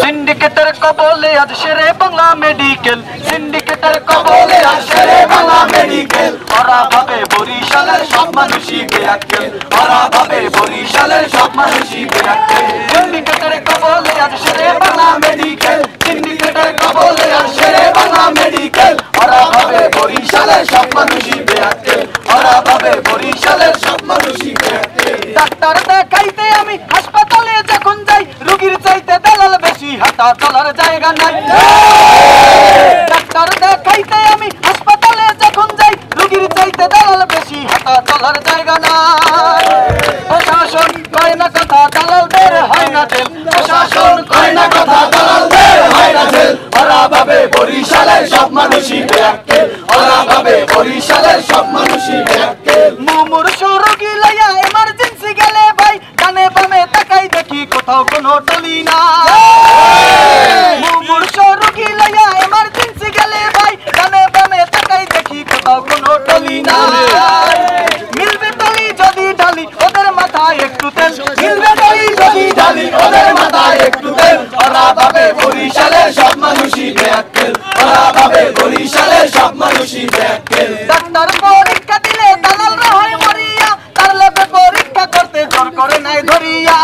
সিন্ডিকেটের কবলে আজ শেরে বাংলা মেডিকেল, সিন্ডিকেটের কবলে আজ শেরে বাংলা মেডিকেল। ওরা ভাবে বরিশালের সব মানুষই বেআক্কেল, ওরা ভাবে বরিশালের সব মানুষই বেআক্কেল। সিন্ডিকেটের কবলে আজ শেরে বাংলা মেডিকেল, সিন্ডিকেটের কবলে আজ শেরে বাংলা মেডিকেল। ওরা ভাবে বরিশালের সব মানুষই বেআক্কেল, ওরা ভাবে বরিশালের সব মানুষই বেআক্কেল। ডাক্তার দেখাইতে আমি হাসপাতালে যখন যাই, রোগীর চাইতে দালাল বেশি, হাঁটা চলার জায়গা নাই। ডাক্তার দেখাইতে আমি হাসপাতালে যখন যাই, রোগীর চাইতে দালাল বেশি, হাঁটা চলার জায়গা নাই। প্রশাসন কয় না কথা, দালালদের হয় না জেল, প্রশাসন কয় না কথা, দালালদের হয় না জেল। ওরা ভাবে বরিশালের সব মানুষই বেআক্কেল, ওরা ভাবে বরিশালের সব মানুষই বেআক্কেল। মুমূর্ষ রোগী লইয়া এমার্জেন্সি গেলে ভাই, ডানে বামে তাকাই দেখি কোথাও কোনো টলি না। মুমূর্ষ রোগী লইয়া এমার্জেন্সি গেলে ভাই, ডানে বামে তাকাই দেখি কোথাও কোনো টলি না। মিলবে টলি যদি ঢালি ওদের মাথায় একটু তেল, মিলবে টলি যদি ঢালি ওদের মাথায় একটু তেল। ওরা ভাবে বরিশালের সব মানুষই বেআক্কেল, ওরা ভাবে বরিশালের সব মানুষই বেআক্কেল। ডাক্তার পরীক্ষা দিলে দালালরা হয় মরিয়া, তার লেবে পরীক্ষা করতে জোর করে নাই ধরিয়া।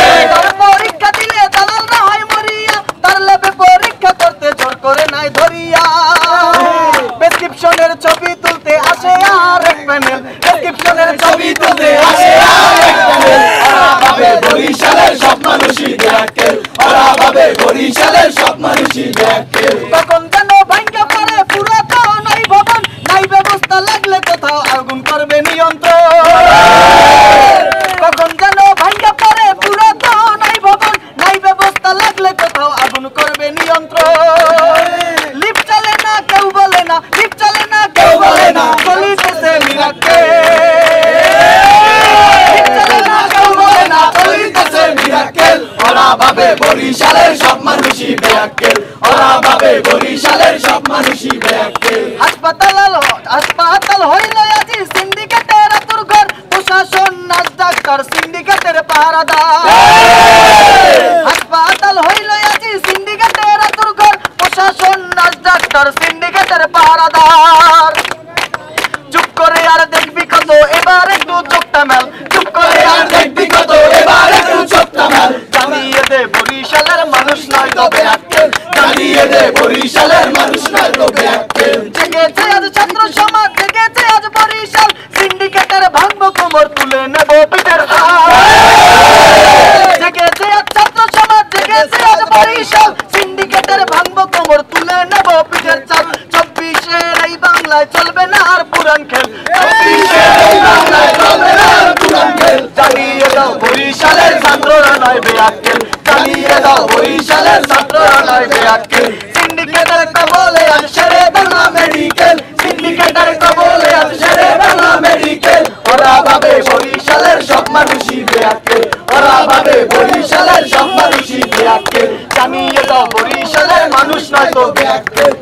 ডাক্তার পরীক্ষা দিলে দালালরা হয় মরিয়া, তার লেবে পরীক্ষা করতে জোর করে নাই ধরিয়া। প্রেসক্রিপশনের ছবি তুলতে আসে আর এক প্যানেল, প্রেসক্রিপশনের ছবি তুলতে আসে আর এক প্যানেল। ওরা ভাবে বরিশালের সব মানুষই বেআক্কেল, ওরা ভাবে বরিশালের সব মানুষই বেআক্কেল। কখন যেন ভাঙ্গা পড়ে পুরাতন এই ভবন, নাই ব্যবস্থা লাগলে কোথাও আগুন করবে নিয়ন্ত্রণ। কখন যেন ভাঙ্গা পড়ে পুরাতন এই ভবন, নাই ব্যবস্থা লাগলে কোথাও আগুন করবে নিয়ন্ত্রণ। লিফট চলে না কেউ বলে না, লিফট চলে না কেউ বলে না, চলিতেছে মিরাক্কেল। লিফট চলে না কেউ বলে না, চলিতেছে মিরাক্কেল। ওরা ভাবে বরিশালের সব মানুষই বেআক্কেল, ওরা ভাবে বরিশালের সব মানুষই বেআক্কেল। হাসপাতাল হইল আজি সিন্ডিকেটের আতুর ঘর, প্রশাসন নাচ ডাক্তার সিন্ডিকেটের পাহারাদার। হাসপাতাল হইল আজি সিন্ডিকেটের আতুর ঘর, প্রশাসন নাচ ডাক্তার সিন্ডিকেটের পাহারাদার। চুপ করে আর দেখবি কত, এবার একটু চোখটা মেল, চুপ করে আর দেখবি কত, এবার একটু চোখটা মেল। জানিয়ে দে বরিশালের মানুষ নয় তো বেআক্কেল, জানিয়ে দে বরিশালের মানুষ নয় তো বেআক্কেল। জেগেছে আজ ছাত্র সমাজ, জেগেছে আজ বরিশাল, সিন্ডিকেটের ভাঙবো কোমর, তুলে নেব পিঠের হাল। জেগেছে আজ ছাত্র সমাজ, জেগেছে আজ বরিশাল, সিন্ডিকেটের ভাঙবো কোমর, তুলে নেব পিঠের চাল। 24-এর এই বাংলায় চলবে না আর পুরান খেল, 24-এর এই বাংলায় চলবে না আর পুরান খেল। জানিয়ে দাও বরিশালের ছাত্ররা নয় বেআক্কেল, জানিয়ে দাও বরিশালের ছাত্ররা নয় বেআক্কেল। সিন্ডিকেটের কবলে আজ শেরে বাংলা মেডিকেল, সিন্ডিকেটের কবলে আজ শেরে বাংলা মেডিকেল। ওরা ভাবে বরিশালের সব মানুষই বেআক্কেল, ওরা ভাবে বরিশালের সব মানুষই বেআক্কেল। জানিয়ে দাও বরিশালের মানুষ নয় তো বেআক্কেল।